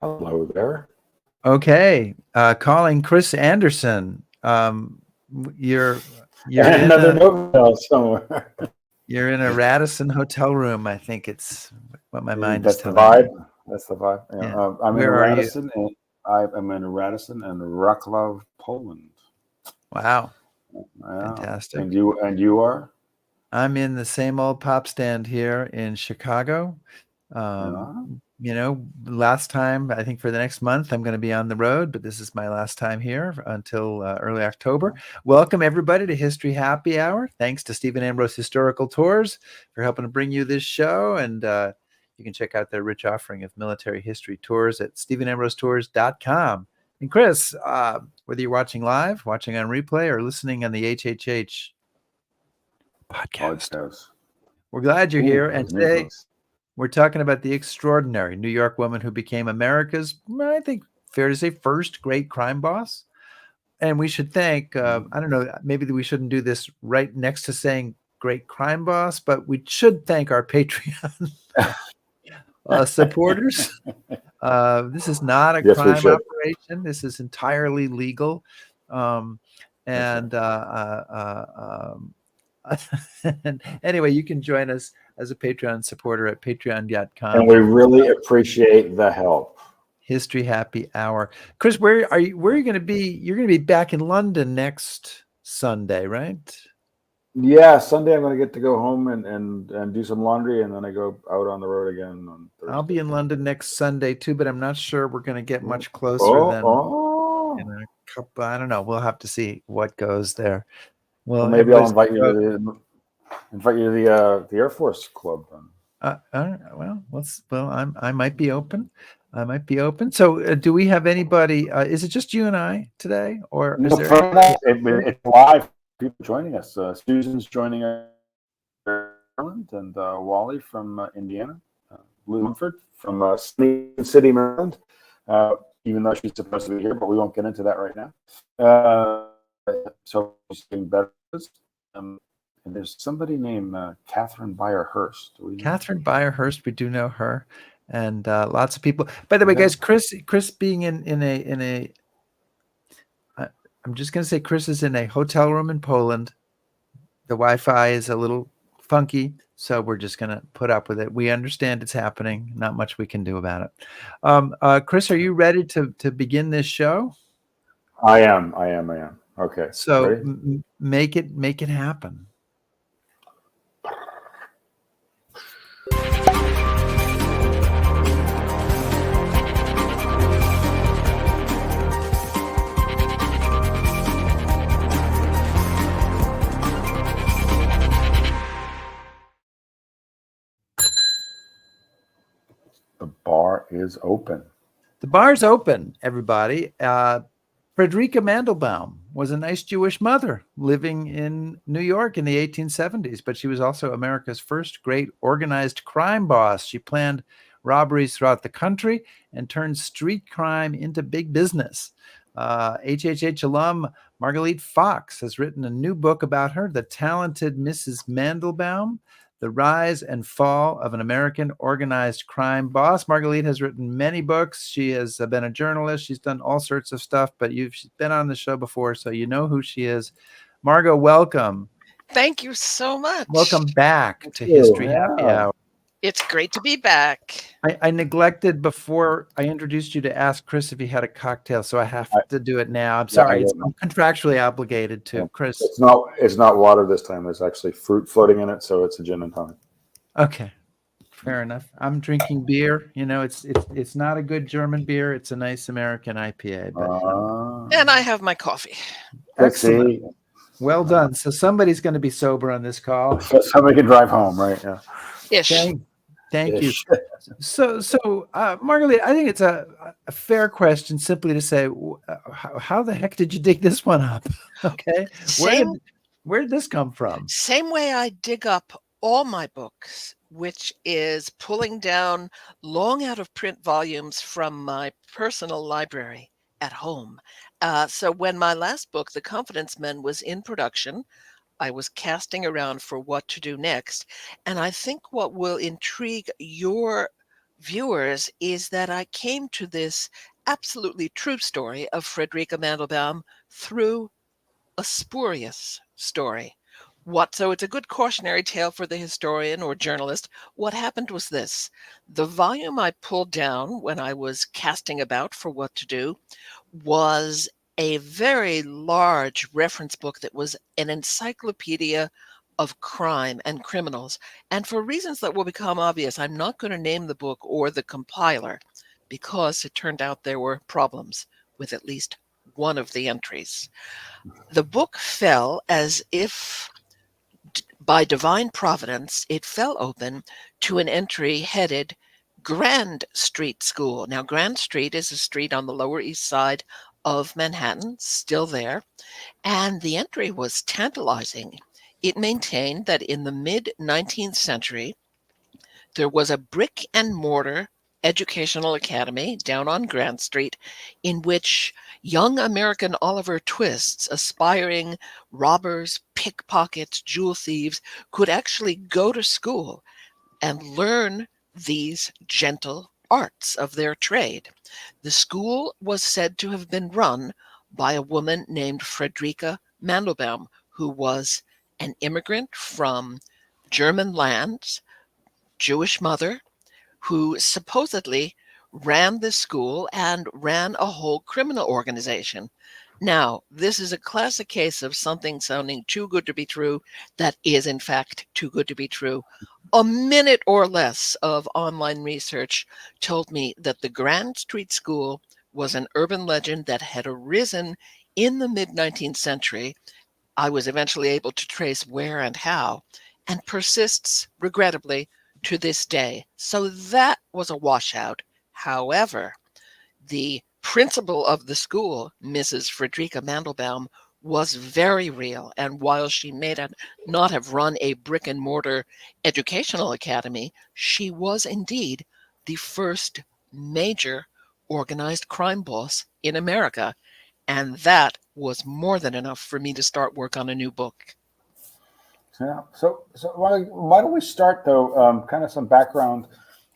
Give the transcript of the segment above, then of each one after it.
Hello there. Okay, calling Chris Anderson. You're Another note somewhere. You're in a Radisson hotel room. I think it's what my mind is That's the telling me. vibe. That's the vibe. Yeah. Yeah. I'm Where in are you? Radisson. I'm in Radisson and Wrocław, Poland. Wow, Yeah. fantastic. And you are? I'm in the same old pop stand here in Chicago. Last time, I think for the next month, I'm going to be on the road, but this is my last time here until early October. Welcome, everybody, to History Happy Hour. Thanks to Stephen Ambrose Historical Tours for helping to bring you this show. And you can check out their rich offering of military history tours at StephenAmbroseTours.com. And Chris, whether you're watching live, watching on replay, or listening on the HHH podcast, we're glad you're here. And today, we're talking about the extraordinary New York woman who became America's, I think, fair to say, first great crime boss. And we should thank, I don't know, maybe we shouldn't do this right next to saying great crime boss, but we should thank our Patreon supporters. This is not a crime operation. This is entirely legal. And anyway, you can join us as a Patreon supporter at patreon.com. And we really appreciate the help. History Happy Hour. Chris, where are you going to be? You're going to be back in London next Sunday, right? Yeah, Sunday I'm going to get to go home and do some laundry, and then I go out on the road again on Thursday. I'll be in London next Sunday too, but I'm not sure we're going to get much closer than in a couple. I don't know. We'll have to see what goes there. Well, maybe I'll invite you to the Air Force Club then. I might be open. So, do we have anybody? Is it just you and I today, or is there? It's live. People joining us. Susan's joining us from Maryland, and Wally from Indiana. Lou Mumford from City, Maryland. Even though she's supposed to be here, but we won't get into that right now. So she's getting better. And there's somebody named Catherine Beyer-Hurst. Catherine Beyer-Hurst, we do know her, and lots of people. By the way, guys, Chris being in a I'm just going to say Chris is in a hotel room in Poland. The Wi-Fi is a little funky, so we're just going to put up with it. We understand it's happening. Not much we can do about it. Chris, are you ready to begin this show? I am. Okay. So make it happen. The bar is open. The bar's open, everybody. Frederika Mandlebaum was a nice Jewish mother living in New York in the 1870s, but she was also America's first great organized crime boss. She planned robberies throughout the country and turned street crime into big business. HHH alum Margalit Fox has written a new book about her, The Talented Mrs. Mandlebaum, The Rise and Fall of an American Organized Crime Boss. Margalit has written many books. She has been a journalist. She's done all sorts of stuff, but she's been on the show before, so you know who she is. Margot, welcome. Thank you so much. Welcome back to History Happy Hour. It's great to be back. I neglected before I introduced you to ask Chris if he had a cocktail, so I have to do it now. I'm sorry. I'm contractually obligated to. Yeah. Chris. It's not water this time. There's actually fruit floating in it, so it's a gin and tonic. Okay. Fair enough. I'm drinking beer. You know, it's not a good German beer. It's a nice American IPA. But, and I have my coffee. Excellent. Well done. So somebody's going to be sober on this call. Somebody can drive home, right? Yeah. Ish. Thank you. So, Margalit, I think it's a fair question simply to say, how the heck did you dig this one up? Okay. Where did this come from? Same way I dig up all my books, which is pulling down long out of print volumes from my personal library at home. So when my last book, The Confidence Men, was in production, I was casting around for what to do next. And I think what will intrigue your viewers is that I came to this absolutely true story of Frederika Mandlebaum through a spurious story. So it's a good cautionary tale for the historian or journalist. What happened was this. The volume I pulled down when I was casting about for what to do was a very large reference book that was an encyclopedia of crime and criminals. And for reasons that will become obvious, I'm not going to name the book or the compiler because it turned out there were problems with at least one of the entries. The book fell as if by divine providence, it fell open to an entry headed Grand Street School. Now, Grand Street is a street on the Lower East Side of Manhattan, still there, and the entry was tantalizing. It maintained that in the mid-19th century, there was a brick and mortar educational academy down on Grand Street in which young American Oliver Twists, aspiring robbers, pickpockets, jewel thieves, could actually go to school and learn these gentle arts of their trade. The school was said to have been run by a woman named Frederika Mandlebaum, who was an immigrant from German lands, Jewish mother, who supposedly ran the school and ran a whole criminal organization. Now, this is a classic case of something sounding too good to be true that is, in fact, too good to be true. A minute or less of online research told me that the Grand Street School was an urban legend that had arisen in the mid-19th century. I was eventually able to trace where and how, and persists, regrettably, to this day. So that was a washout. However, the principal of the school, Mrs. Frederika Mandlebaum, was very real. And while she may not have run a brick and mortar educational academy, she was indeed the first major organized crime boss in America. And that was more than enough for me to start work on a new book. Yeah. So why don't we start though? Kind of some background.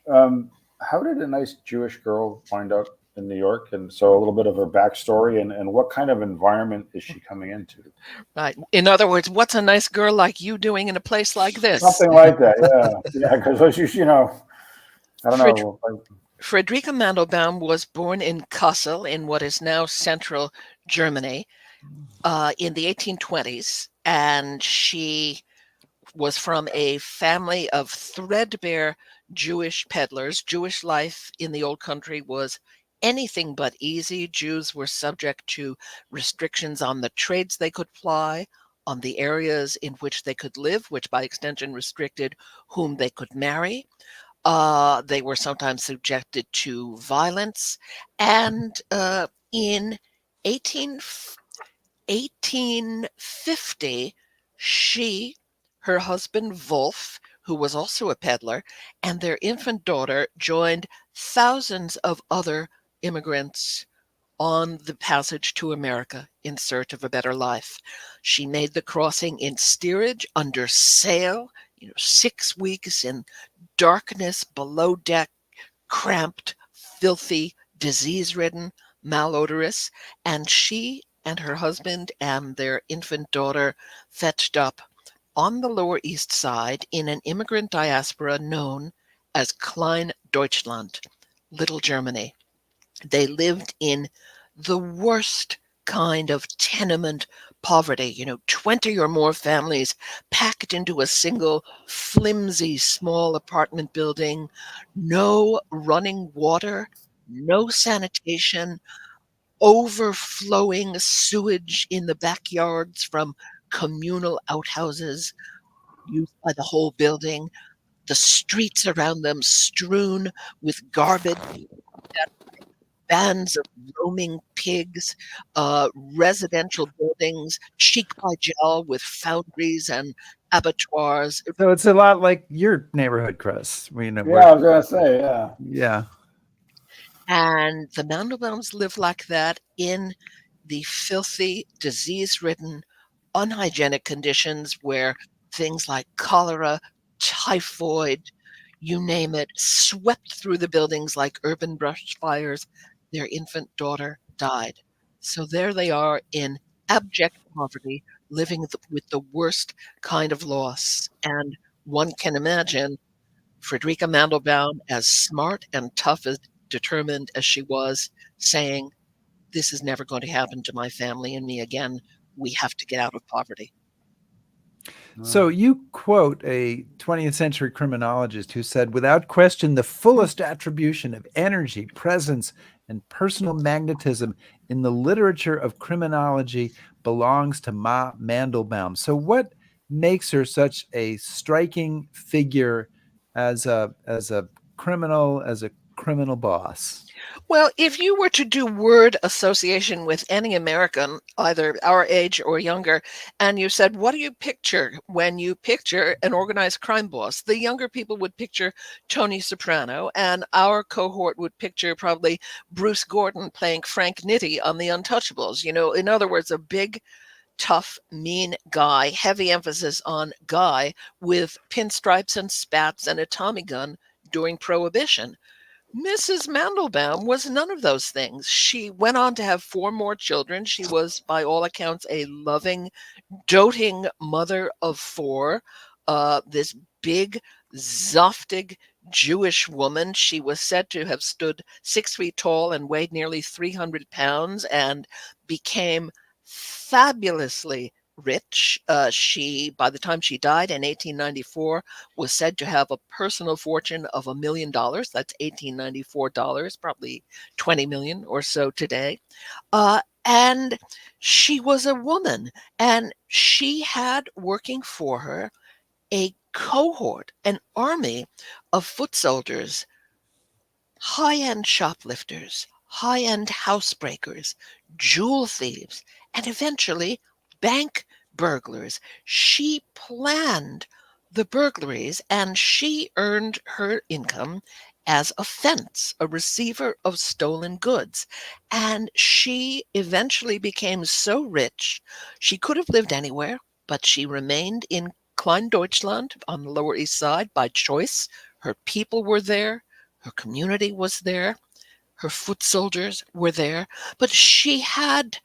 How did a nice Jewish girl wind up in New York? And so a little bit of her backstory and what kind of environment is she coming into? Right. In other words, what's a nice girl like you doing in a place like this? Something like that. Yeah. Yeah. Because I don't know. Frederika Mandlebaum was born in Kassel in what is now central Germany in the 1820s, and she was from a family of threadbare Jewish peddlers. Jewish life in the old country was anything but easy. Jews were subject to restrictions on the trades they could ply, on the areas in which they could live, which by extension restricted whom they could marry. They were sometimes subjected to violence. And in 1850, her husband Wolf, who was also a peddler, and their infant daughter joined thousands of other immigrants on the passage to America in search of a better life. She made the crossing in steerage under sail, 6 weeks in darkness below deck, cramped, filthy, disease-ridden, malodorous, and she and her husband and their infant daughter fetched up on the Lower East Side in an immigrant diaspora known as Klein Deutschland, Little Germany. They lived in the worst kind of tenement poverty, 20 or more families packed into a single flimsy small apartment building, no running water, no sanitation, overflowing sewage in the backyards from communal outhouses used by the whole building, the streets around them strewn with garbage, bands of roaming pigs, residential buildings, cheek by jowl with foundries and abattoirs. So it's a lot like your neighborhood, Chris. I was going to say, yeah. Yeah. And the Mandelbaums live like that in the filthy, disease-ridden, unhygienic conditions where things like cholera, typhoid, you name it, swept through the buildings like urban brush fires. Their infant daughter died. So there they are in abject poverty, living with the worst kind of loss. And one can imagine Frederika Mandlebaum, as smart and tough as determined as she was, saying, "This is never going to happen to my family and me again. We have to get out of poverty." So you quote a 20th century criminologist who said, without question, the fullest attribution of energy, presence, and personal magnetism in the literature of criminology belongs to Ma Mandlebaum. So what makes her such a striking figure as a criminal boss? Well, if you were to do word association with any American, either our age or younger, and you said, what do you picture when you picture an organized crime boss? The younger people would picture Tony Soprano, and our cohort would picture probably Bruce Gordon playing Frank Nitti on The Untouchables. You know, in other words, a big, tough, mean guy, heavy emphasis on guy, with pinstripes and spats and a Tommy gun during Prohibition. Mrs. Mandelbaum was none of those things. She went on to have 4 more children. She was, by all accounts, a loving, doting mother of 4. This big, zoftig Jewish woman. She was said to have stood 6 feet tall and weighed nearly 300 pounds and became fabulously rich. She, by the time she died in 1894, was said to have a personal fortune of $1 million. That's 1894 dollars, probably 20 million or so today. And she was a woman, and she had working for her a cohort, an army of foot soldiers, high-end shoplifters, high-end housebreakers, jewel thieves, and eventually bank burglars. She planned the burglaries, and she earned her income as a fence, a receiver of stolen goods. And she eventually became so rich, she could have lived anywhere, but she remained in Klein-Deutschland on the Lower East Side by choice. Her people were there. Her community was there. Her foot soldiers were there. But she had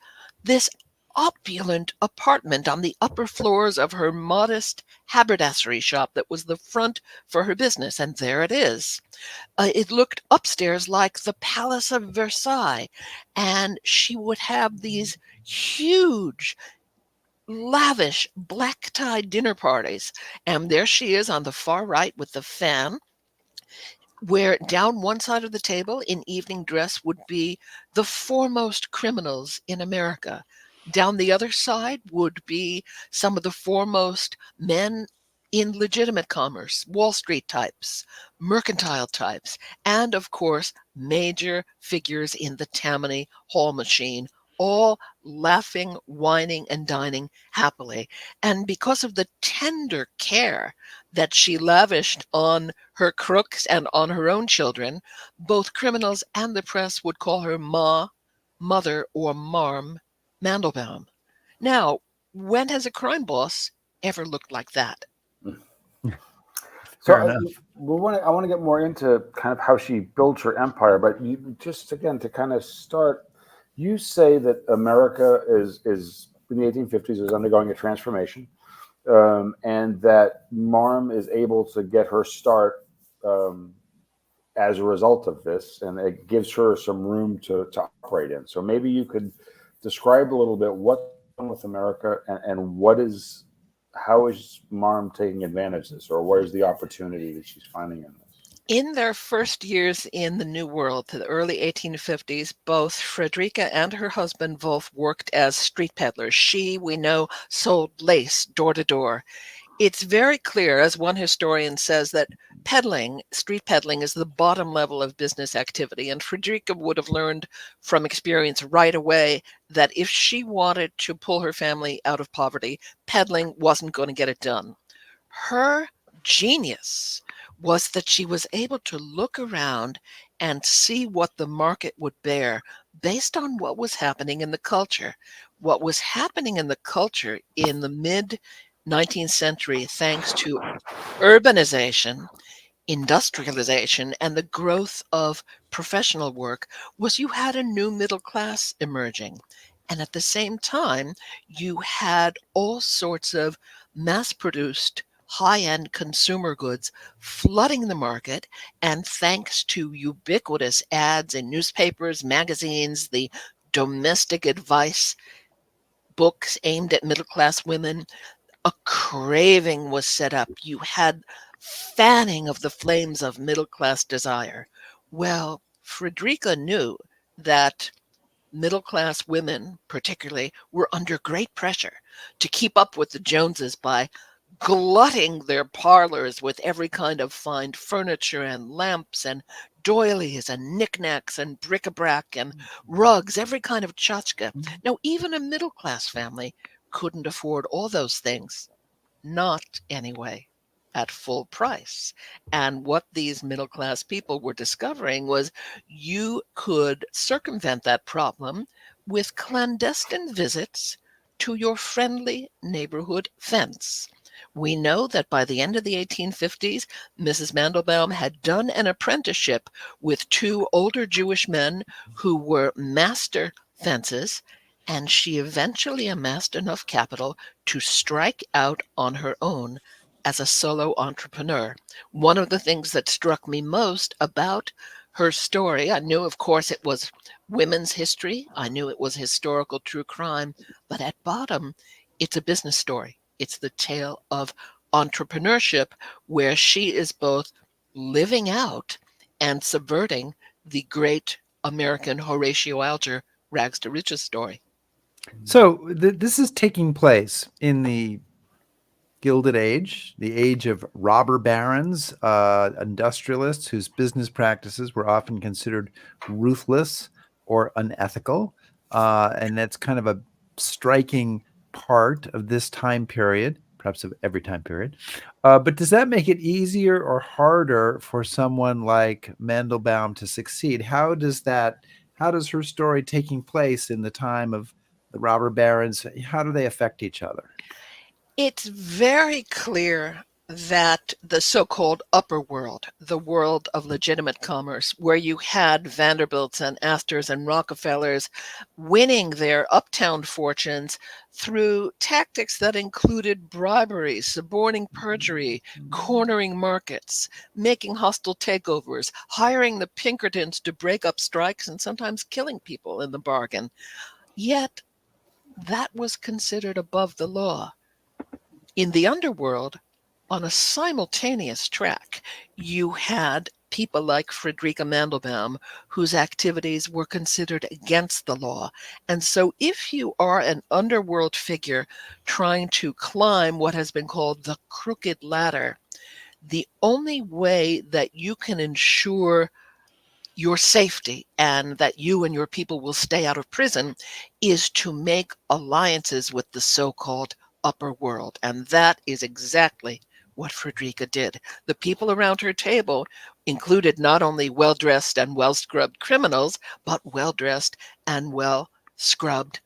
this opulent apartment on the upper floors of her modest haberdassery shop that was the front for her business. And there it is. It looked upstairs like the Palace of Versailles. And she would have these huge, lavish black tie dinner parties. And there she is on the far right with the fan, where down one side of the table in evening dress would be the foremost criminals in America. Down the other side would be some of the foremost men in legitimate commerce, Wall Street types, mercantile types, and of course, major figures in the Tammany Hall machine, all laughing, whining, and dining happily. And because of the tender care that she lavished on her crooks and on her own children, both criminals and the press would call her Ma, Mother, or Marm Mandelbaum. Now, when has a crime boss ever looked like that? So I want to get more into kind of how she built her empire, but you just, again, to kind of start, you say that America is in the 1850s is undergoing a transformation, and that Marm is able to get her start as a result of this, and it gives her some room to operate in. So maybe you could describe a little bit what's going on with America and how is Marm taking advantage of this, or what is the opportunity that she's finding in this? In their first years in the New World, to the early 1850s, both Frederika and her husband Wolf worked as street peddlers. She, we know, sold lace door to door. It's very clear, as one historian says, that street peddling, is the bottom level of business activity. And Frederika would have learned from experience right away that if she wanted to pull her family out of poverty, peddling wasn't going to get it done. Her genius was that she was able to look around and see what the market would bear based on what was happening in the culture. What was happening in the culture in the mid 19th century, thanks to urbanization, industrialization and the growth of professional work was you had a new middle class emerging. And at the same time, you had all sorts of mass produced high end consumer goods flooding the market. And thanks to ubiquitous ads in newspapers, magazines, the domestic advice books aimed at middle class women, a craving was set up. You had fanning of the flames of middle class desire. Well, Frederika knew that middle class women, particularly, were under great pressure to keep up with the Joneses by glutting their parlors with every kind of fine furniture and lamps and doilies and knickknacks and bric-a-brac and rugs, every kind of tchotchke. Now, even a middle class family couldn't afford all those things. Not anyway at full price. And what these middle class people were discovering was you could circumvent that problem with clandestine visits to your friendly neighborhood fence. We know that by the end of the 1850s, Mrs. Mandlebaum had done an apprenticeship with two older Jewish men who were master fences, and she eventually amassed enough capital to strike out on her own as a solo entrepreneur. One of the things that struck me most about her story, I knew, of course, it was women's history. I knew it was historical true crime, but at bottom, it's a business story. It's the tale of entrepreneurship where she is both living out and subverting the great American Horatio Alger rags to riches story. So this is taking place in the Gilded Age, the age of robber barons, industrialists whose business practices were often considered ruthless or unethical. And that's kind of a striking part of this time period, perhaps of every time period. But does that make it easier or harder for someone like Mandlebaum to succeed? How does her story taking place in the time of the robber barons, how do they affect each other? It's very clear that the so-called upper world, the world of legitimate commerce, where you had Vanderbilts and Astors and Rockefellers winning their uptown fortunes through tactics that included bribery, suborning perjury, cornering markets, making hostile takeovers, hiring the Pinkertons to break up strikes, and sometimes killing people in the bargain. Yet that was considered above the law. In the underworld, on a simultaneous track, you had people like Frederika Mandlebaum, whose activities were considered against the law. And so if you are an underworld figure trying to climb what has been called the crooked ladder, the only way that you can ensure your safety and that you and your people will stay out of prison is to make alliances with the so-called upper world. And that is exactly what Frederika did. The people around her table included not only well-dressed and well-scrubbed criminals, but well-dressed and well-scrubbed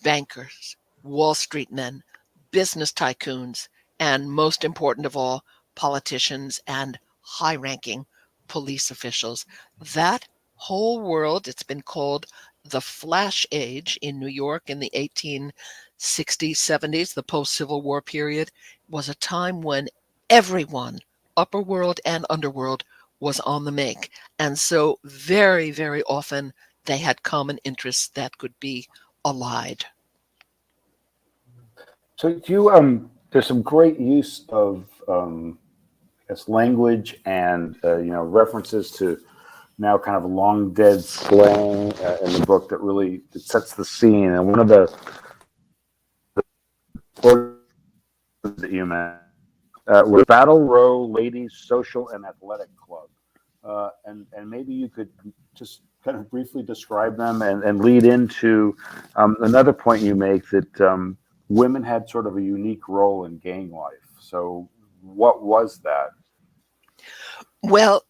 bankers, Wall Street men, business tycoons, and most important of all, politicians and high-ranking police officials. That whole world, it's been called the Flash Age in New York in the 1860s, 70s, the post-Civil War period, was a time when everyone, upper world and underworld, was on the make. And so very, very often they had common interests that could be allied. So you there's some great use of language and references to now kind of long dead slang in the book that really sets the scene. And one of the that you mentioned was Battle Row Ladies Social and Athletic Club, and maybe you could just kind of briefly describe them and lead into another point you make that women had sort of a unique role in gang life. So what was that? Well,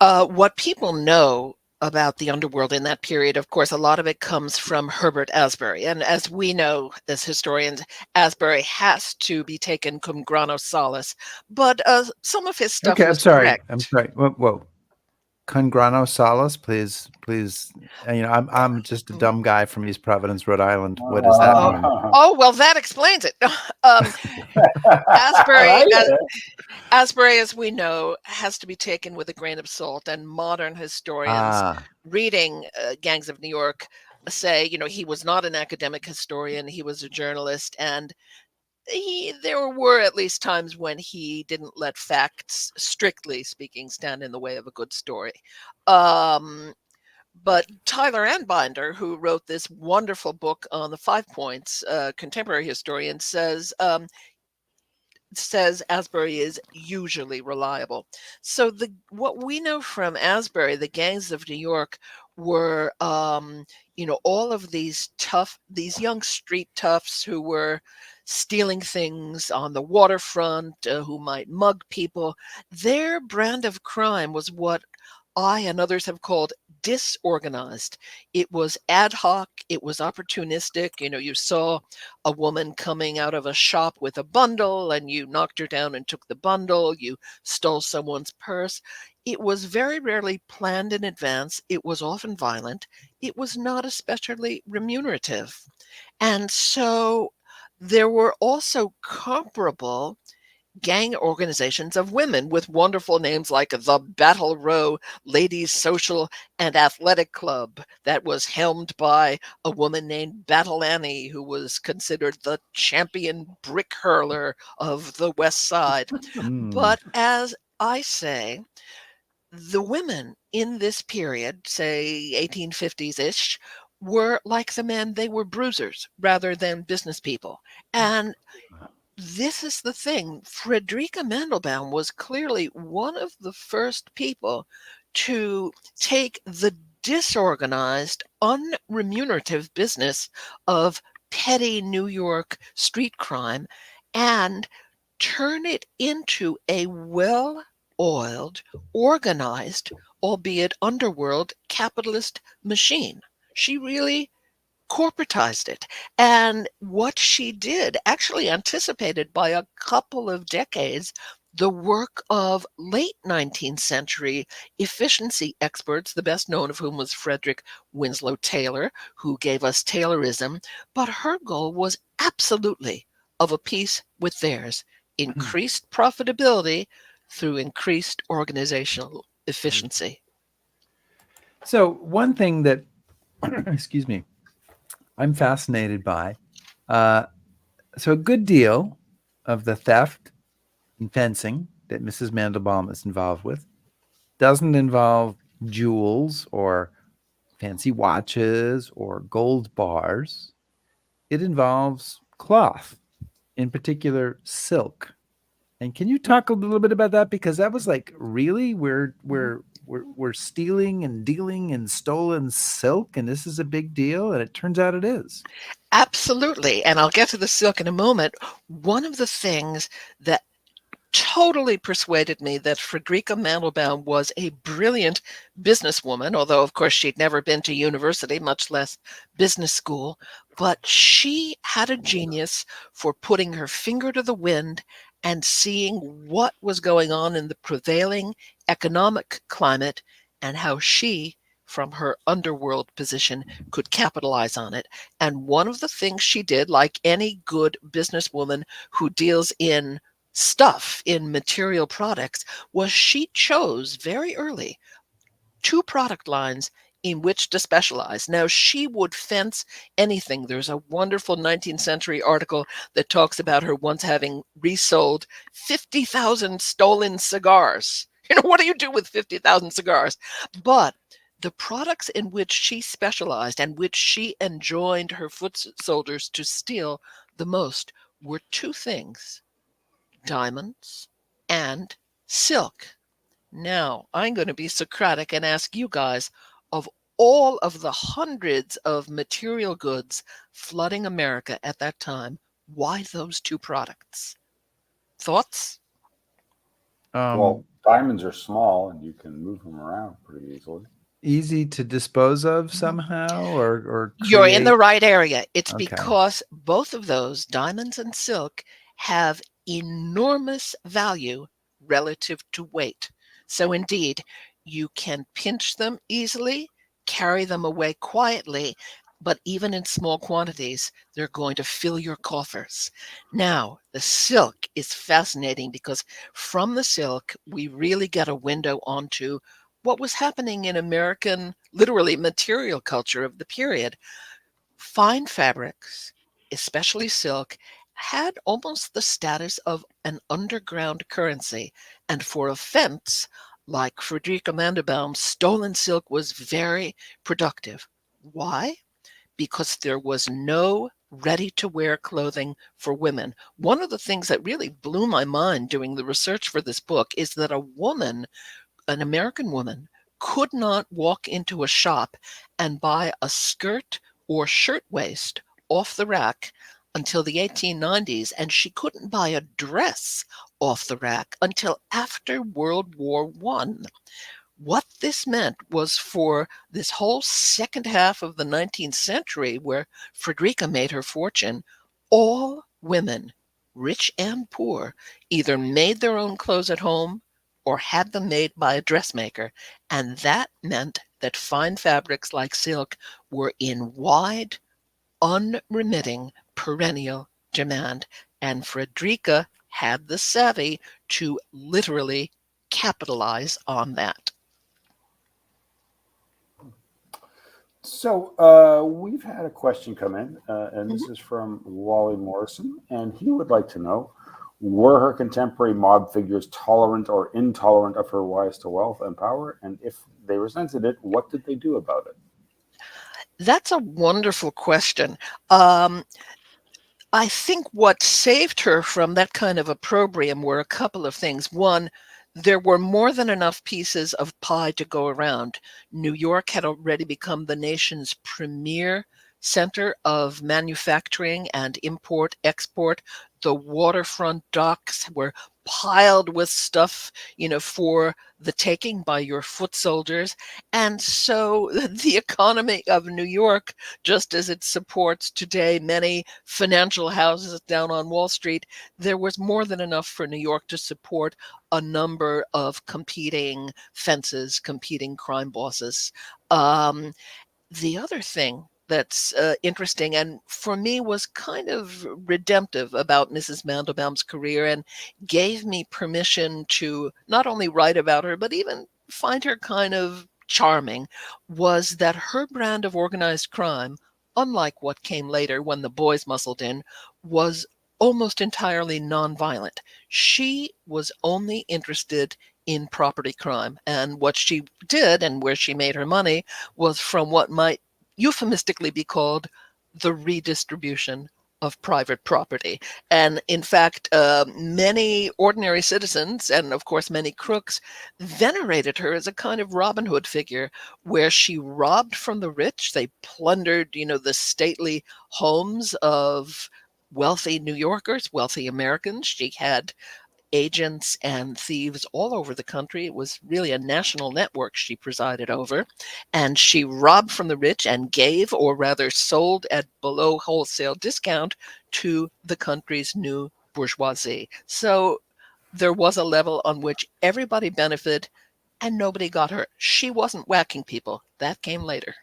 what people know about the underworld in that period. Of course, a lot of it comes from Herbert Asbury. And as we know, as historians, Asbury has to be taken cum grano salis. But some of his stuff Okay, was I'm correct. sorry. Whoa. Con grano salis, please. I'm just a dumb guy from East Providence, Rhode Island. What does that mean? Oh, well, that explains it. Asbury, Asbury, as we know, has to be taken with a grain of salt, and modern historians reading Gangs of New York say, he was not an academic historian, he was a journalist, and there were at least times when he didn't let facts, strictly speaking, stand in the way of a good story. But Tyler Anbinder, who wrote this wonderful book on the 5 points, contemporary historian, says Asbury is usually reliable. So what we know from Asbury, the Gangs of New York were, all of these young street toughs who were stealing things on the waterfront, who might mug people. Their brand of crime was what I and others have called disorganized. It was ad hoc. It was opportunistic. You saw a woman coming out of a shop with a bundle and you knocked her down and took the bundle. You stole someone's purse. It was very rarely planned in advance. It was often violent. It was not especially remunerative. And so there were also comparable gang organizations of women with wonderful names like the Battle Row Ladies Social and Athletic Club that was helmed by a woman named Battle Annie, who was considered the champion brick hurler of the West Side. But as I say, the women in this period, say 1850s-ish, were like the men, they were bruisers rather than business people. And this is the thing. Frederika Mandlebaum was clearly one of the first people to take the disorganized, unremunerative business of petty New York street crime and turn it into a well-oiled, organized, albeit underworld, capitalist machine. She really corporatized it. And what she did actually anticipated by a couple of decades the work of late 19th century efficiency experts, the best known of whom was Frederick Winslow Taylor, who gave us Taylorism. But her goal was absolutely of a piece with theirs: increased profitability through increased organizational efficiency. So one thing that, excuse me, I'm fascinated by, so a good deal of the theft and fencing that Mrs. Mandlebaum is involved with doesn't involve jewels or fancy watches or gold bars. It involves cloth, in particular silk. And can you talk a little bit about that? Because that was like, really, we're stealing and dealing in stolen silk, and this is a big deal, and it turns out it is. Absolutely. And I'll get to the silk in a moment. One of the things that totally persuaded me that Frederika Mandlebaum was a brilliant businesswoman, although, of course, she'd never been to university, much less business school, but she had a genius for putting her finger to the wind and seeing what was going on in the prevailing economic climate and how she, from her underworld position, could capitalize on it. And one of the things she did, like any good businesswoman who deals in stuff, in material products, was she chose very early 2 product lines in which to specialize. Now, she would fence anything. There's a wonderful 19th century article that talks about her once having resold 50,000 stolen cigars. What do you do with 50,000 cigars? But the products in which she specialized and which she enjoined her foot soldiers to steal the most were 2 things: diamonds and silk. Now, I'm going to be Socratic and ask you guys, of all of the hundreds of material goods flooding America at that time, why those 2 products? Thoughts? Well, diamonds are small and you can move them around pretty easily. easy to dispose of somehow or You're in the create? right area. It's Okay. because both of those, diamonds and silk, have enormous value relative to weight. So indeed, you can pinch them easily, carry them away quietly, but even in small quantities, they're going to fill your coffers. Now, the silk is fascinating because from the silk, we really get a window onto what was happening in American, literally material culture of the period. Fine fabrics, especially silk, had almost the status of an underground currency, and for offense, like Frederika Mandlebaum, stolen silk was very productive. Why? Because there was no ready-to-wear clothing for women. One of the things that really blew my mind doing the research for this book is that a woman, an American woman, could not walk into a shop and buy a skirt or shirtwaist off the rack until the 1890s, and she couldn't buy a dress off the rack until after World War One. What this meant was for this whole second half of the 19th century, where Frederica made her fortune, all women, rich and poor, either made their own clothes at home or had them made by a dressmaker. And that meant that fine fabrics like silk were in wide, unremitting, perennial demand. And Frederica had the savvy to literally capitalize on that. So we've had a question come in, and this Mhm. is from Wally Morrison, and he would like to know, were her contemporary mob figures tolerant or intolerant of her rise to wealth and power? And if they resented it, what did they do about it? That's a wonderful question. Um, I think what saved her from that kind of opprobrium were a couple of things. One, there were more than enough pieces of pie to go around. New York had already become the nation's premier center of manufacturing and import export. The waterfront docks were piled with stuff, for the taking by your foot soldiers. And so the economy of New York, just as it supports today many financial houses down on Wall Street, there was more than enough for New York to support a number of competing fences, competing crime bosses. Um, the other thing that's interesting and for me was kind of redemptive about Mrs. Mandelbaum's career and gave me permission to not only write about her, but even find her kind of charming, was that her brand of organized crime, unlike what came later when the boys muscled in, was almost entirely nonviolent. She was only interested in property crime. And what she did and where she made her money was from what might euphemistically be called the redistribution of private property. And in fact, many ordinary citizens, and of course many crooks, venerated her as a kind of Robin Hood figure, where she robbed from the rich. They plundered, the stately homes of wealthy New Yorkers, wealthy Americans. She had agents and thieves all over the country. It was really a national network she presided over. And she robbed from the rich and gave, or rather sold at below wholesale discount to the country's new bourgeoisie. So there was a level on which everybody benefited and nobody got hurt. She wasn't whacking people. That came later.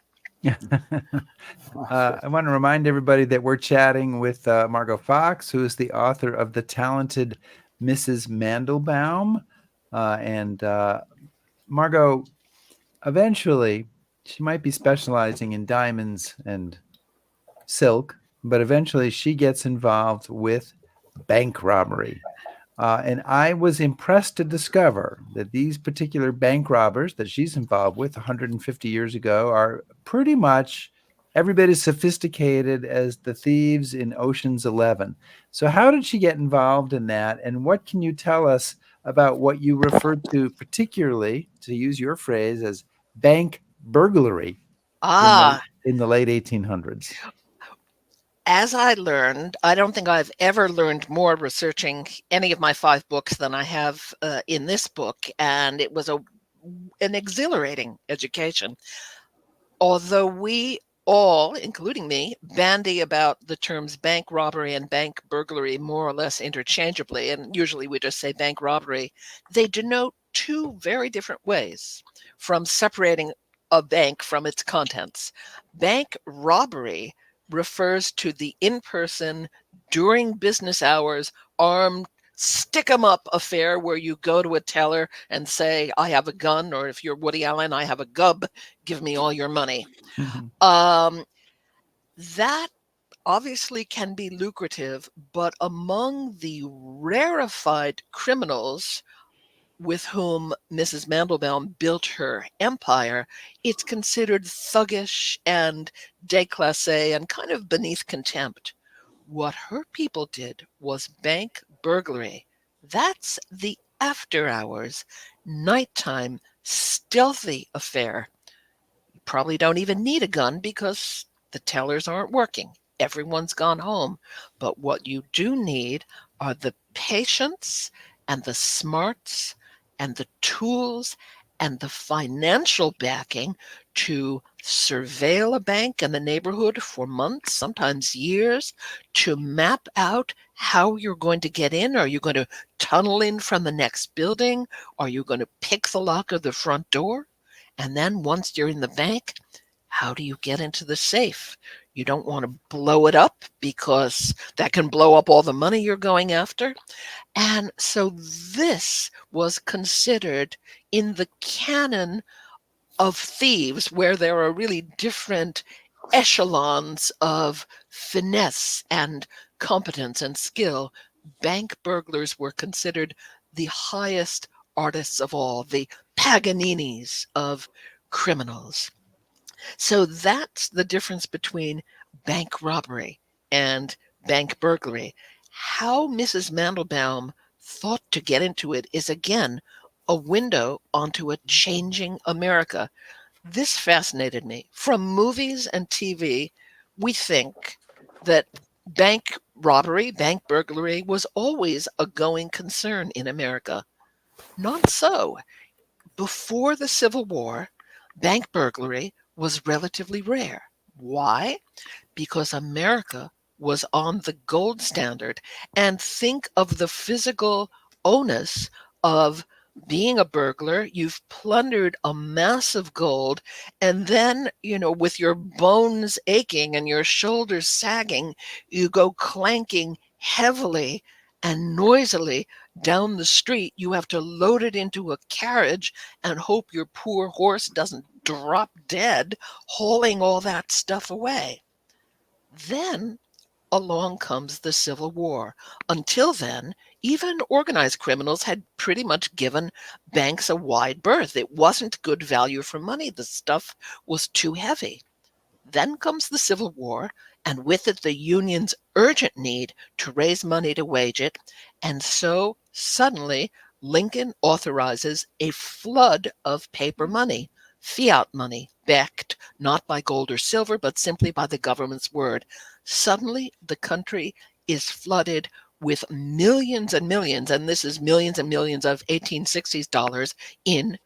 I want to remind everybody that we're chatting with Margot Fox, who is the author of The Talented Mrs. Mandelbaum. And Margot, eventually, she might be specializing in diamonds and silk, but eventually she gets involved with bank robbery. And I was impressed to discover that these particular bank robbers that she's involved with 150 years ago are pretty much every bit as sophisticated as the thieves in Ocean's 11. So how did she get involved in that? And what can you tell us about what you referred to, particularly, to use your phrase, as bank burglary Ah, in the late 1800s? as I learned, I don't think I've ever learned more researching any of my 5 books than I have in this book. And it was a an exhilarating education. Although we all, including me, bandy about the terms bank robbery and bank burglary more or less interchangeably, and usually we just say bank robbery, they denote two very different ways from separating a bank from its contents. Bank robbery refers to the in-person, during business hours, armed stick 'em up affair where you go to a teller and say, I have a gun, or if you're Woody Allen, I have a gub, give me all your money. That obviously can be lucrative, but among the rarefied criminals with whom Mrs. Mandlebaum built her empire, it's considered thuggish and déclassé and kind of beneath contempt. What her people did was bank burglary. That's the after hours, nighttime, stealthy affair. You probably don't even need a gun because the tellers aren't working. Everyone's gone home. But what you do need are the patience and the smarts and the tools and the financial backing to surveil a bank in the neighborhood for months, sometimes years, to map out how you're going to get in. Are you going to tunnel in from the next building? Are you going to pick the lock of the front door? And then once you're in the bank, how do you get into the safe? You don't want to blow it up because that can blow up all the money you're going after. And so this was considered in the canon of thieves, where there are really different echelons of finesse and competence and skill. Bank burglars were considered the highest artists of all, the Paganinis of criminals. So that's the difference between bank robbery and bank burglary. How Mrs. Mandlebaum thought to get into it is, again, a window onto a changing America. This fascinated me. From movies and TV, we think that bank robbery, bank burglary was always a going concern in America. Not so. Before the Civil War, bank burglary was relatively rare. Why? Because America was on the gold standard. And think of the physical onus of being a burglar. You've plundered a mass of gold, and then, with your bones aching and your shoulders sagging, you go clanking heavily and noisily down the street. You have to load it into a carriage and hope your poor horse doesn't drop dead hauling all that stuff away. Then along comes the Civil War. Until then, even organized criminals had pretty much given banks a wide berth. It wasn't good value for money. The stuff was too heavy. Then comes the Civil War, and with it the Union's urgent need to raise money to wage it. And so suddenly Lincoln authorizes a flood of paper money, fiat money, backed not by gold or silver, but simply by the government's word. Suddenly the country is flooded with millions and millions, and this is millions and millions of 1860s dollars, in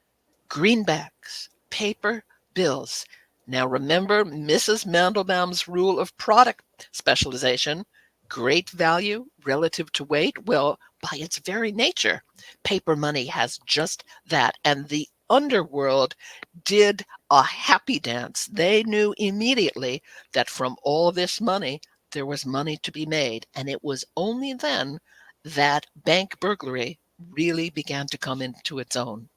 greenbacks, paper bills. Now remember Mrs. Mandlebaum's rule of product specialization: great value relative to weight. Well, by its very nature, paper money has just that. And the underworld did a happy dance. They knew immediately that from all this money, there was money to be made. And it was only then that bank burglary really began to come into its own.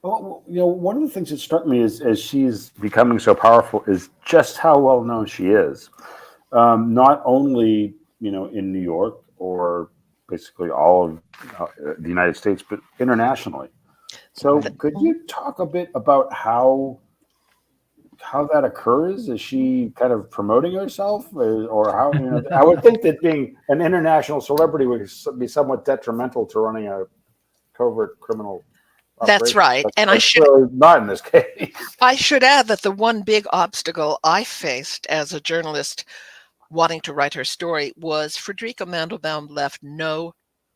Well, one of the things that struck me is, as she's becoming so powerful, is just how well known she is. Not only, in New York or basically all of the United States, but internationally. So could you talk a bit about how that occurs? Is she kind of promoting herself, or how? I would think that being an international celebrity would be somewhat detrimental to running a covert criminal operation. That's right. And I should not in this case. I should add that the one big obstacle I faced as a journalist wanting to write her story was Frederika Mandlebaum left no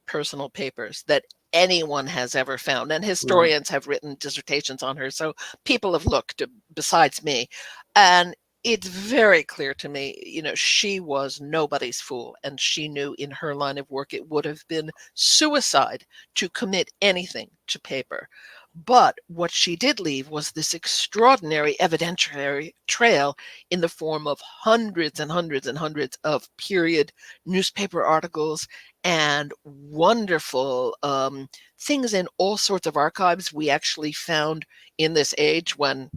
personal papers, that anyone has ever found. And historians have written dissertations on her, so people have looked besides me. And it's very clear to me, she was nobody's fool, and she knew in her line of work it would have been suicide to commit anything to paper. But what she did leave was this extraordinary evidentiary trail in the form of hundreds and hundreds and hundreds of period newspaper articles and wonderful things in all sorts of archives. We actually found, in this age when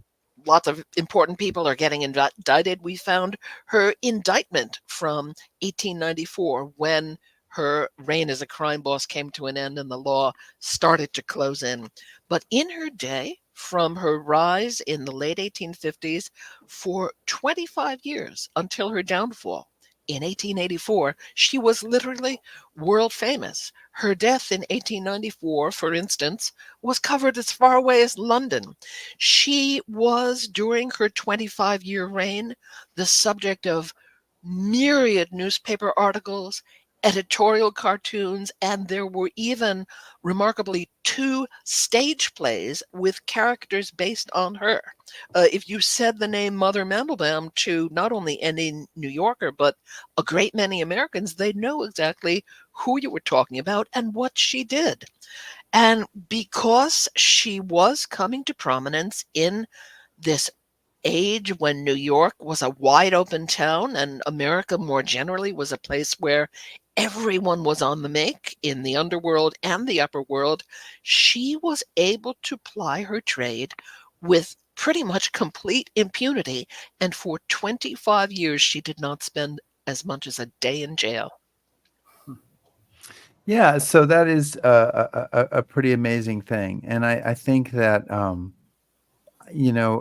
lots of important people are getting indicted, we found her indictment from 1894, when her reign as a crime boss came to an end and the law started to close in. But in her day, from her rise in the late 1850s, for 25 years until her downfall in 1884, she was literally world famous. Her death in 1894, for instance, was covered as far away as London. She was, during her 25-year reign, the subject of myriad newspaper articles, editorial cartoons, and there were even, remarkably, 2 stage plays with characters based on her. If you said the name Mother Mandlebaum to not only any New Yorker, but a great many Americans, they'd know exactly who you were talking about and what she did. And because she was coming to prominence in this age when New York was a wide open town and America more generally was a place where everyone was on the make in the underworld and the upper world, she was able to ply her trade with pretty much complete impunity. And for 25 years, she did not spend as much as a day in jail. Yeah, so that is a pretty amazing thing. And I think that,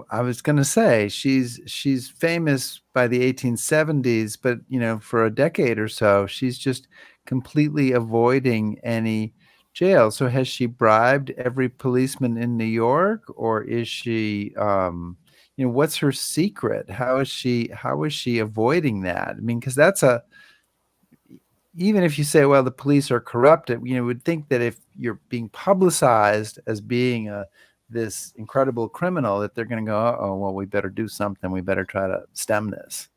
I was going to say she's famous by the 1870s, but, for a decade or so, she's just completely avoiding any jail. So has she bribed every policeman in New York, or is she, what's her secret? How is she avoiding that? I mean, because even if you say, well, the police are corrupt, would think that if you're being publicized as being this incredible criminal, that they're going to go, oh, well, we better do something. We better try to stem this.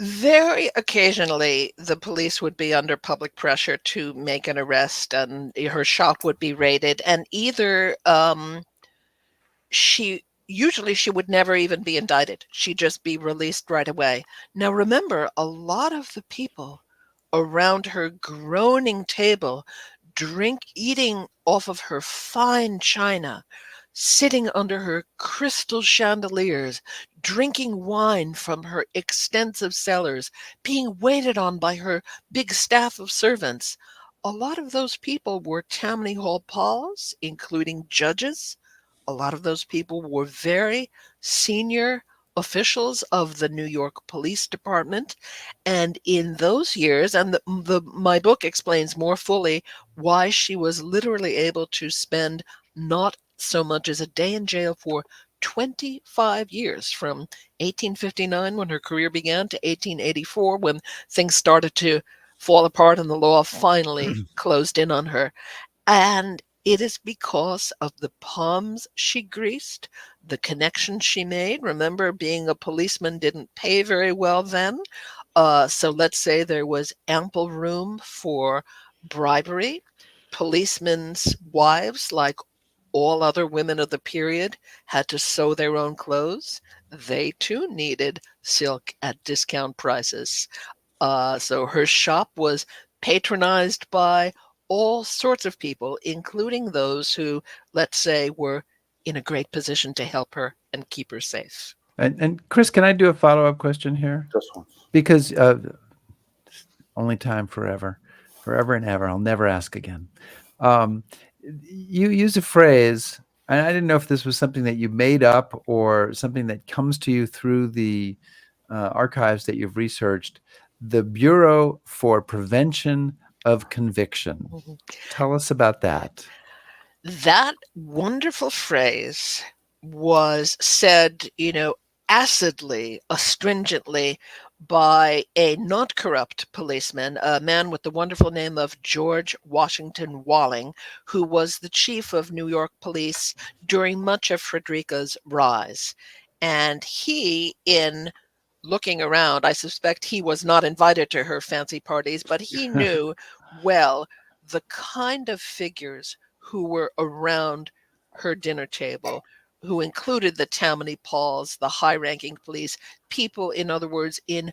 Very occasionally, the police would be under public pressure to make an arrest, and her shop would be raided. And either she would never even be indicted. She'd just be released right away. Now, remember, a lot of the people around her groaning table, eating off of her fine china, sitting under her crystal chandeliers, drinking wine from her extensive cellars, being waited on by her big staff of servants. A lot of those people were Tammany Hall pals, including judges. A lot of those people were very senior officials of the New York Police Department. And in those years, and my book explains more fully why she was literally able to spend not so much as a day in jail for 25 years, from 1859, when her career began, to 1884, when things started to fall apart and the law finally closed in on her. And it is because of the palms she greased, the connections she made. Remember, being a policeman didn't pay very well then. So let's say there was ample room for bribery. Policemen's wives, like all other women of the period, had to sew their own clothes. They too needed silk at discount prices. So her shop was patronized by all sorts of people, including those who, let's say, were in a great position to help her and keep her safe. And Chris, can I do a follow-up question here? Just once. Because only time forever and ever. I'll never ask again. You use a phrase, and I didn't know if this was something that you made up or something that comes to you through the archives that you've researched, the Bureau for Prevention of Conviction. Mm-hmm. Tell us about that. That wonderful phrase was said, acidly, astringently, by a not corrupt policeman, a man with the wonderful name of George Washington Walling, who was the chief of New York police during much of Frederika's rise. And he, in looking around, I suspect he was not invited to her fancy parties, but he knew well the kind of figures who were around her dinner table, who included the Tammany Pauls, the high-ranking police, people, in other words, in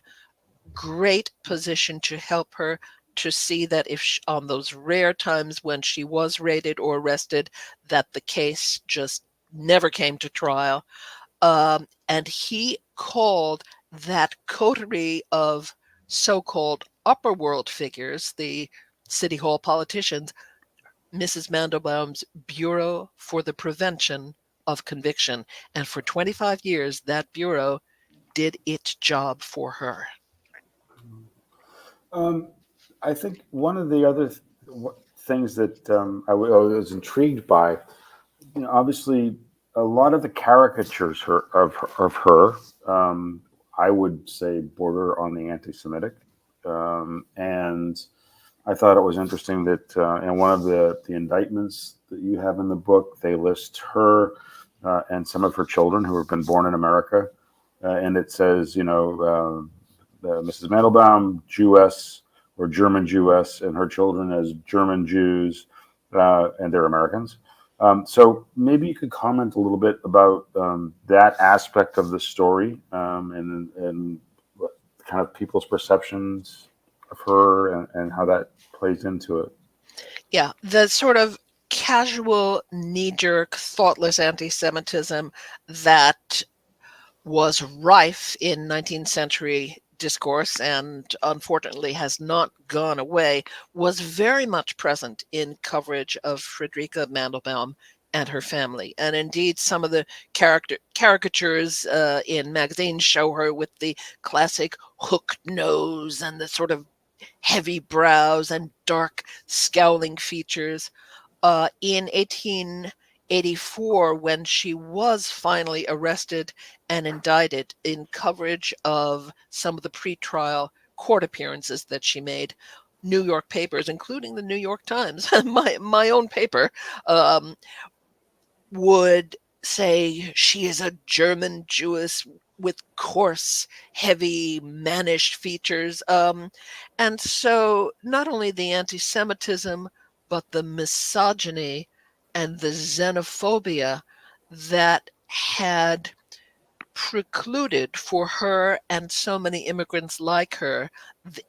great position to help her to see that if she, on those rare times when she was raided or arrested, that the case just never came to trial. And he called that coterie of so-called upper world figures, the city hall politicians, Mrs. Mandelbaum's Bureau for the Prevention of Conviction. And for 25 years, that bureau did its job for her. I think one of the other things that I was intrigued by, obviously a lot of the caricatures of her, I would say, border on the anti-Semitic, and I thought it was interesting that in one of the indictments that you have in the book, they list her and some of her children who have been born in America, and it says, Mrs. Mandelbaum, Jewess or German Jewess, and her children as German Jews, and they're Americans. So maybe you could comment a little bit about that aspect of the story, and kind of people's perceptions of her and how that plays into it. Yeah, the sort of casual, knee-jerk, thoughtless anti-Semitism that was rife in 19th century discourse and unfortunately has not gone away, was very much present in coverage of Frederika Mandelbaum and her family. And indeed, some of the caricatures in magazines show her with the classic hooked nose and the sort of heavy brows and dark scowling features. In 1884, when she was finally arrested and indicted, in coverage of some of the pretrial court appearances that she made, New York papers, including the New York Times, my own paper, would say she is a German Jewess with coarse, heavy, mannish features. And so not only the anti-Semitism, but the misogyny and the xenophobia that had precluded for her and so many immigrants like her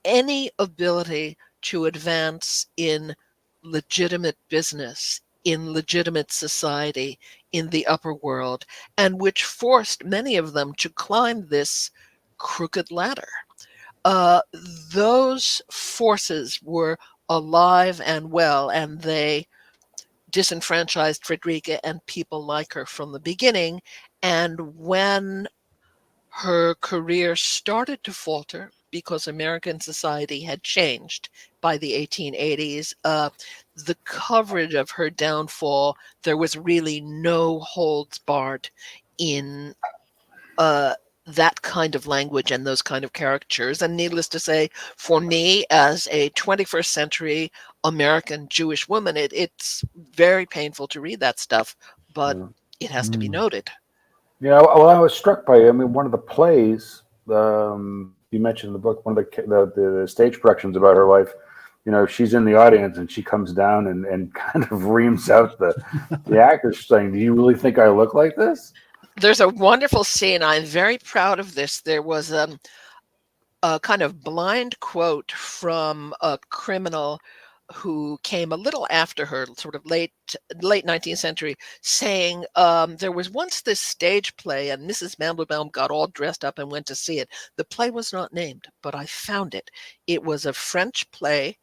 any ability to advance in legitimate business, in legitimate society, in the upper world, and which forced many of them to climb this crooked ladder. Those forces were alive and well, and they disenfranchised Frederika and people like her from the beginning. And when her career started to falter because American society had changed by the 1880s, the coverage of her downfall, there was really no holds barred in that kind of language and those kind of caricatures. And needless to say, for me, as a 21st century American Jewish woman, it's very painful to read that stuff, but it has to be noted. Yeah, well, I was struck by, one of the plays you mentioned in the book, one of the stage productions about her life, she's in the audience and she comes down and kind of reams out the actors saying, "Do you really think I look like this?" There's a wonderful scene. I'm very proud of this. There was a kind of blind quote from a criminal who came a little after her, sort of late 19th century, saying there was once this stage play and Mrs. Mandelbaum got all dressed up and went to see it. The play was not named, but I found it. It was a French play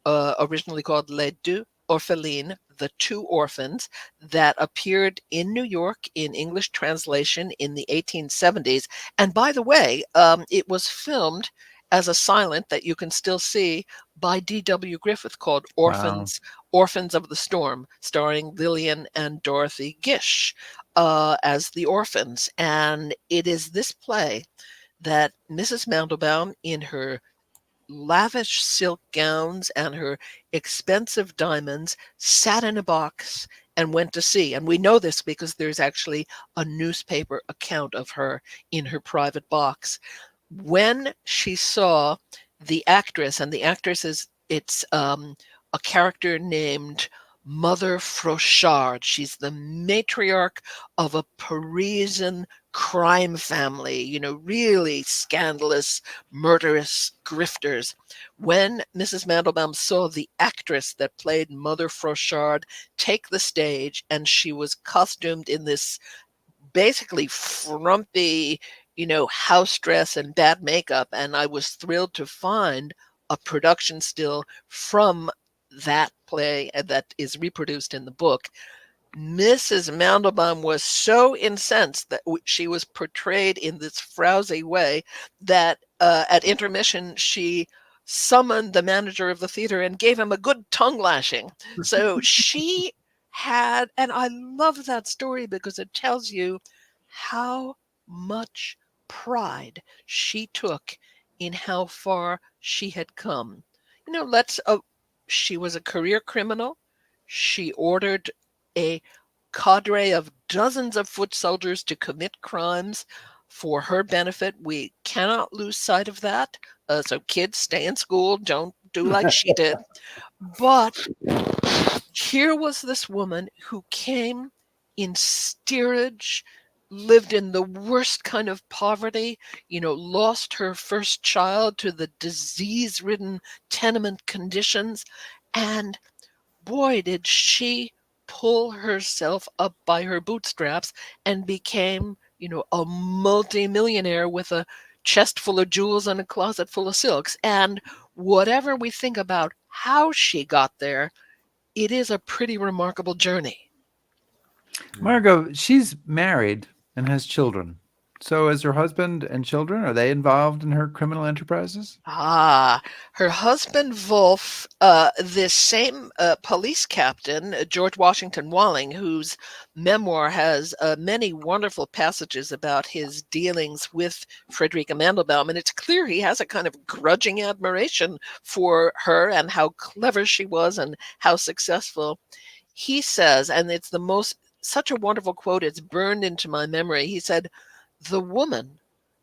originally called Les Deux Orphelines, the Two Orphans, that appeared in New York in English translation in the 1870s. And by the way, it was filmed as a silent that you can still see by D.W. Griffith, called Orphans, wow. Orphans of the Storm, starring Lillian and Dorothy Gish as the orphans. And it is this play that Mrs. Mandelbaum, in her lavish silk gowns and her expensive diamonds, sat in a box and went to sea. And we know this because there's actually a newspaper account of her in her private box. When she saw the actress, and the actress is, it's a character named Mother Frochard. She's the matriarch of a Parisian crime family, really scandalous, murderous grifters. When Mrs. Mandelbaum saw the actress that played Mother Frochard take the stage, and she was costumed in this basically frumpy, house dress and bad makeup, and I was thrilled to find a production still from that play that is reproduced in the book. Mrs. Mandelbaum was so incensed that she was portrayed in this frowsy way that at intermission she summoned the manager of the theater and gave him a good tongue lashing. So she had, and I love that story because it tells you how much pride she took in how far she had come. She was a career criminal. She ordered a cadre of dozens of foot soldiers to commit crimes for her benefit. We cannot lose sight of that. So kids, stay in school. Don't do like she did. But here was this woman who came in steerage, lived in the worst kind of poverty, lost her first child to the disease-ridden tenement conditions. And boy, did she pull herself up by her bootstraps and became, a multimillionaire with a chest full of jewels and a closet full of silks. And whatever we think about how she got there, it is a pretty remarkable journey. Margot, she's married and has children. So is her husband and children, are they involved in her criminal enterprises? Her husband, Wolf, this same police captain, George Washington Walling, whose memoir has many wonderful passages about his dealings with Frederika Mandlebaum. And it's clear he has a kind of grudging admiration for her and how clever she was and how successful. He says, and it's such a wonderful quote, it's burned into my memory. He said, "The woman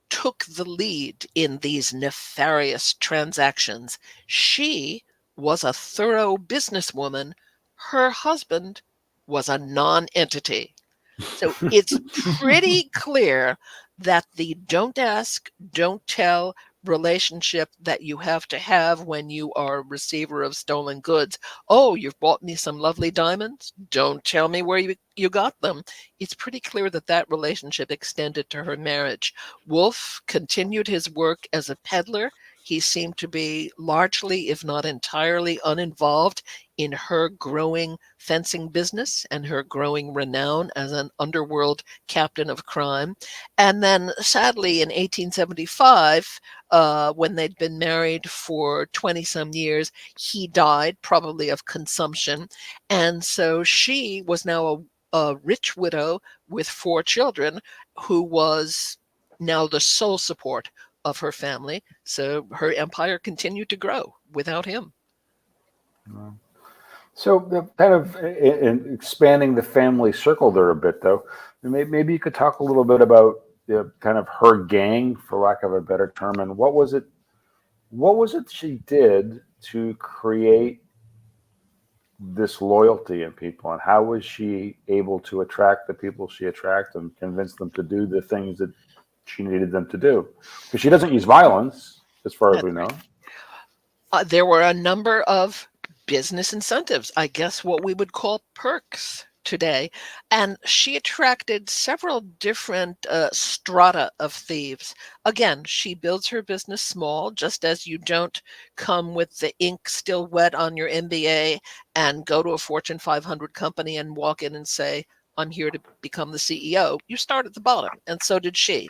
took the lead in these nefarious transactions. She was a thorough businesswoman. Her husband was a non-entity." So it's pretty clear that the don't ask, don't tell relationship that you have to have when you are a receiver of stolen goods. Oh, you've bought me some lovely diamonds. Don't tell me where you got them. It's pretty clear that that relationship extended to her marriage. Wolf continued his work as a peddler. He seemed to be largely, if not entirely, uninvolved in her growing fencing business and her growing renown as an underworld captain of crime. And then sadly in 1875, when they'd been married for 20 some years, he died, probably of consumption. And so she was now a rich widow with 4 children who was now the sole support of her family. So her empire continued to grow without him. So kind of in expanding the family circle there a bit, though, maybe you could talk a little bit about kind of her gang, for lack of a better term, and what was it she did to create this loyalty in people, and how was she able to attract the people she attracted and convince them to do the things that she needed them to do? Because she doesn't use violence, as far as we know. There were a number of business incentives, I guess what we would call perks today. And she attracted several different strata of thieves. Again, she builds her business small, just as you don't come with the ink still wet on your MBA and go to a Fortune 500 company and walk in and say, "I'm here to become the CEO." You start at the bottom, and so did she.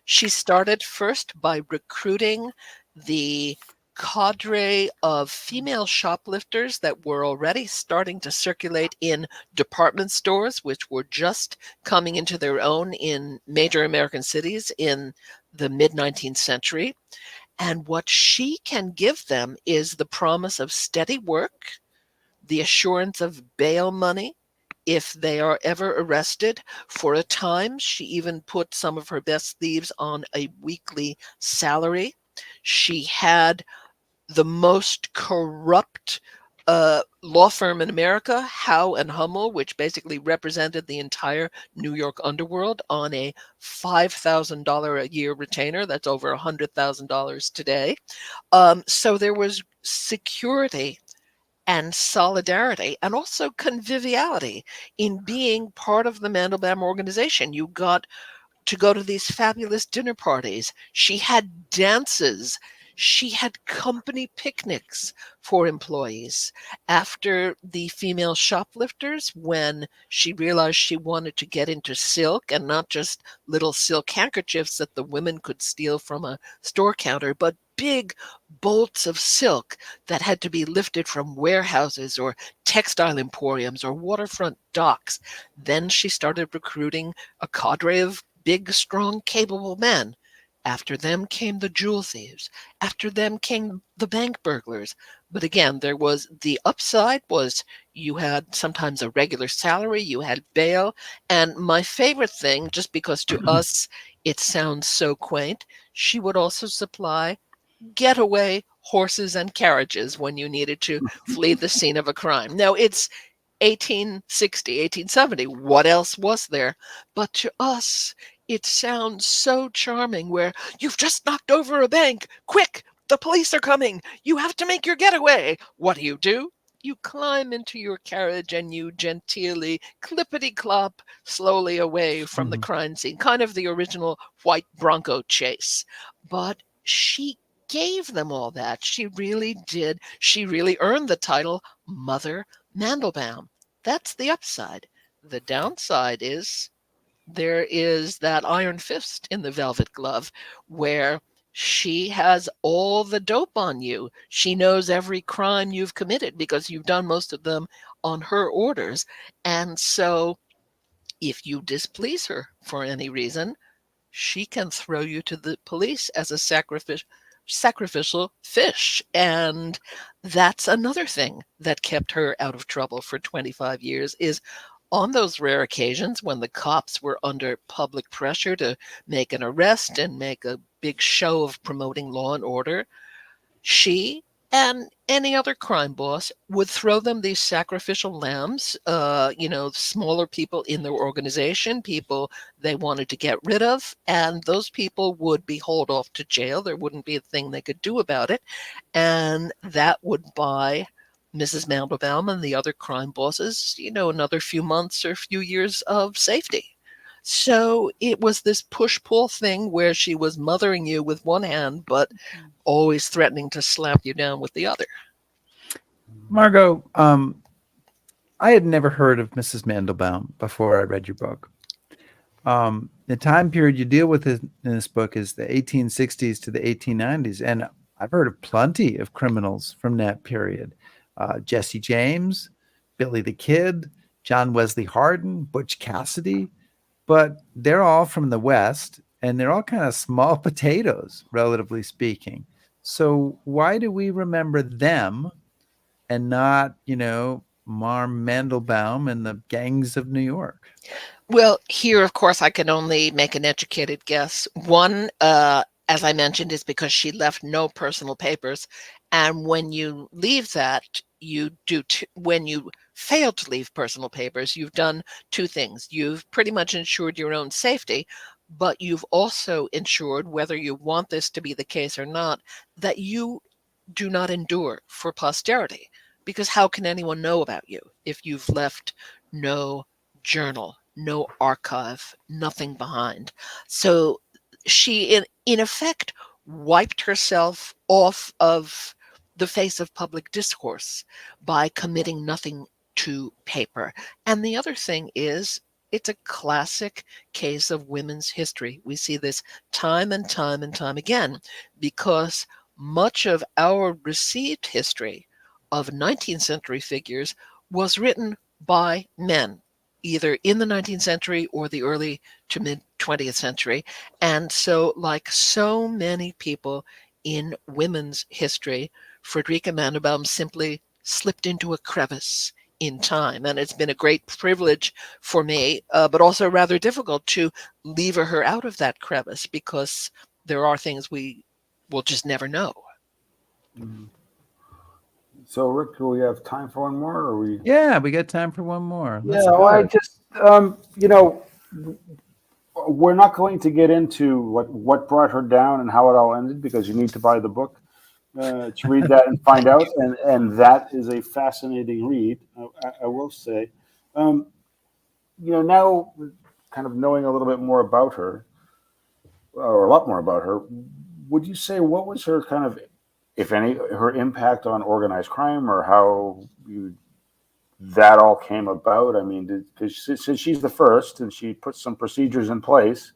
She started first by recruiting the cadre of female shoplifters that were already starting to circulate in department stores, which were just coming into their own in major American cities in the mid-19th century. And what she can give them is the promise of steady work, the assurance of bail money if they are ever arrested. For a time, she even put some of her best thieves on a weekly salary. She had the most corrupt law firm in America, Howe and Hummel, which basically represented the entire New York underworld, on a $5,000 a year retainer. That's over $100,000 today. So there was security and solidarity and also conviviality in being part of the Mandelbaum organization. You got to go to these fabulous dinner parties. She had dances. She had company picnics for employees. After the female shoplifters, when she realized she wanted to get into silk, and not just little silk handkerchiefs that the women could steal from a store counter, but big bolts of silk that had to be lifted from warehouses or textile emporiums or waterfront docks, then she started recruiting a cadre of big, strong, capable men. After them came the jewel thieves. After them came the bank burglars. But again, there was the upside was you had sometimes a regular salary, you had bail. And my favorite thing, just because to us it sounds so quaint, she would also supply getaway horses and carriages when you needed to flee the scene of a crime. Now, it's 1860, 1870. What else was there? But to us, it sounds so charming, where you've just knocked over a bank. Quick, the police are coming. You have to make your getaway. What do? You climb into your carriage and you genteelly clippity-clop slowly away from the crime scene, kind of the original white Bronco chase. But she gave them all that. She really did. She really earned the title Mother Mandelbaum. That's the upside. The downside is there is that iron fist in the velvet glove, where she has all the dope on you. She knows every crime you've committed because you've done most of them on her orders. And so if you displease her for any reason, she can throw you to the police as a sacrificial fish. And that's another thing that kept her out of trouble for 25 years, is on those rare occasions when the cops were under public pressure to make an arrest and make a big show of promoting law and order, she and any other crime boss would throw them these sacrificial lambs, smaller people in their organization, people they wanted to get rid of, and those people would be hauled off to jail. There wouldn't be a thing they could do about it, and that would buy Mrs. Mandelbaum and the other crime bosses, another few months or few years of safety. So it was this push-pull thing where she was mothering you with one hand, but always threatening to slap you down with the other. Margot, I had never heard of Mrs. Mandelbaum before I read your book. The time period you deal with in this book is the 1860s to the 1890s, and I've heard of plenty of criminals from that period. Jesse James, Billy the Kid, John Wesley Hardin, Butch Cassidy, but they're all from the West, and they're all kind of small potatoes, relatively speaking. So why do we remember them and not, Marm Mandelbaum and the gangs of New York? Well, here, of course, I can only make an educated guess. One, as I mentioned, is because she left no personal papers. And when you leave that, when you fail to leave personal papers, you've done two things. You've pretty much ensured your own safety, but you've also ensured, whether you want this to be the case or not, that you do not endure for posterity. Because how can anyone know about you if you've left no journal, no archive, nothing behind? So she, in effect, wiped herself off of the face of public discourse by committing nothing to paper. And the other thing is, it's a classic case of women's history. We see this time and time and time again, because much of our received history of 19th century figures was written by men, either in the 19th century or the early to mid 20th century. And so, like so many people in women's history, Frederika Mandlebaum simply slipped into a crevice in time. And it's been a great privilege for me, but also rather difficult to lever her out of that crevice, because there are things we will just never know. So, Rick, do we have time for one more? Or we? Yeah, we got time for one more. Yeah, well, I just, we're not going to get into what brought her down and how it all ended, because you need to buy the book to read that and find out. And that is a fascinating read, I will say. Now kind of knowing a little bit more about her, or a lot more about her, would you say what was her kind of, if any, her impact on organized crime, or how that all came about? I mean, since she's the first and she put some procedures in place,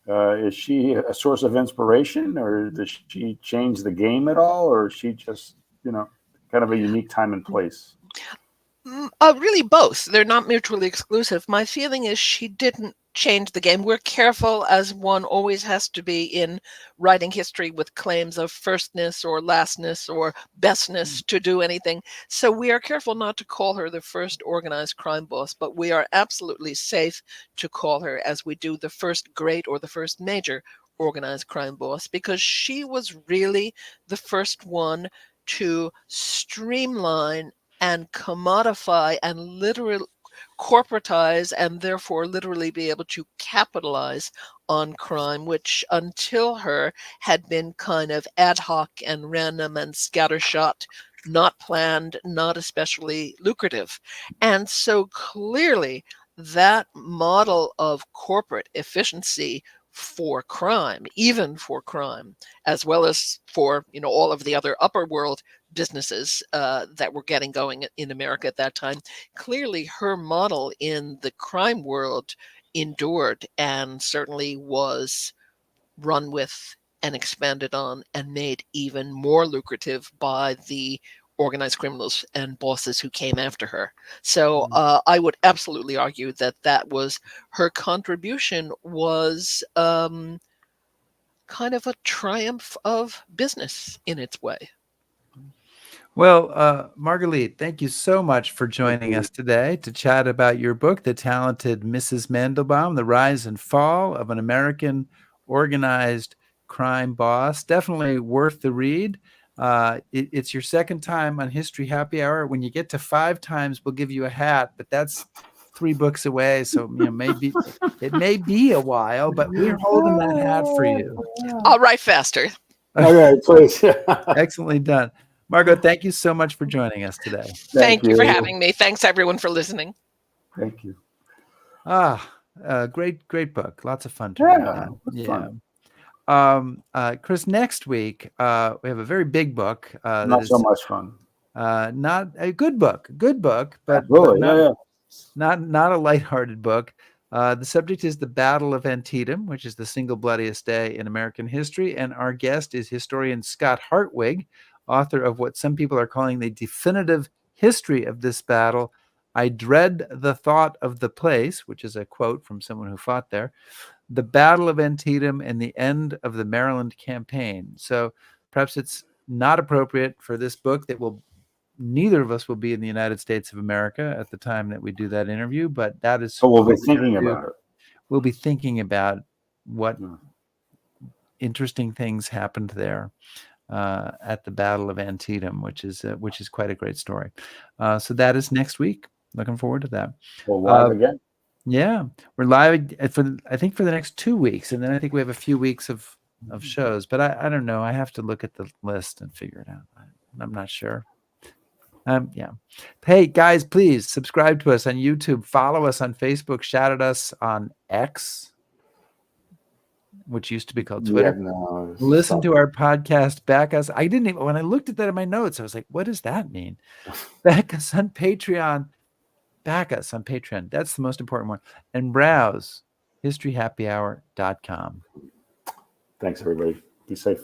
is she a source of inspiration, or does she change the game at all, or is she just, kind of a unique time and place? Really both. They're not mutually exclusive. My feeling is she didn't change the game. We're careful, as one always has to be in writing history, with claims of firstness or lastness or bestness to do anything. So we are careful not to call her the first organized crime boss, but we are absolutely safe to call her, as we do, the first great or the first major organized crime boss, because she was really the first one to streamline and commodify and literally corporatize, and therefore literally be able to capitalize on crime, which until her had been kind of ad hoc and random and scattershot, not planned, not especially lucrative. And so clearly that model of corporate efficiency for crime, even for crime, as well as for all of the other upper world businesses that were getting going in America at that time, clearly her model in the crime world endured, and certainly was run with and expanded on and made even more lucrative by the organized criminals and bosses who came after her. So I would absolutely argue that was her contribution, was kind of a triumph of business in its way. Well, Margalit, thank you so much for joining us today to chat about your book, The Talented Mrs. Mandlebaum, The Rise and Fall of an American Organized Crime Boss. Definitely worth the read. It's your second time on History Happy Hour. When you get to 5 times, we'll give you a hat, but that's 3 books away. So, maybe it may be a while, but we're holding that hat for you. I'll write faster. All right, please. Excellently done. Margot, thank you so much for joining us today. Thank you for having me. Thanks, everyone, for listening. Thank you. Great book. Lots of fun to read. Fun. Chris, next week we have a very big book. Not so much fun. Not a good book, but really, not a lighthearted book. The subject is the Battle of Antietam, which is the single bloodiest day in American history, and our guest is historian Scott Hartwig, author of what some people are calling the definitive history of this battle. I dread the thought of the place, which is a quote from someone who fought there, the Battle of Antietam and the end of the Maryland campaign. So perhaps it's not appropriate for this book that neither of us will be in the United States of America at the time that we do that interview, but that is. So we'll be thinking about it. We'll be thinking about what interesting things happened there. At the Battle of Antietam, which is quite a great story. So that is next week. Looking forward to that. We're live again. Yeah, we're live for the next 2 weeks, and then I think we have a few weeks of shows. But I don't know. I have to look at the list and figure it out. I'm not sure. Yeah. Hey guys, please subscribe to us on YouTube. Follow us on Facebook. Shout at us on X, which used to be called Twitter. Listen to our podcast. Back us. I didn't even, when I looked at that in my notes, I was like, what does that mean? Back us on Patreon. Back us on Patreon. That's the most important one. And browse historyhappyhour.com. Thanks, everybody. Be safe.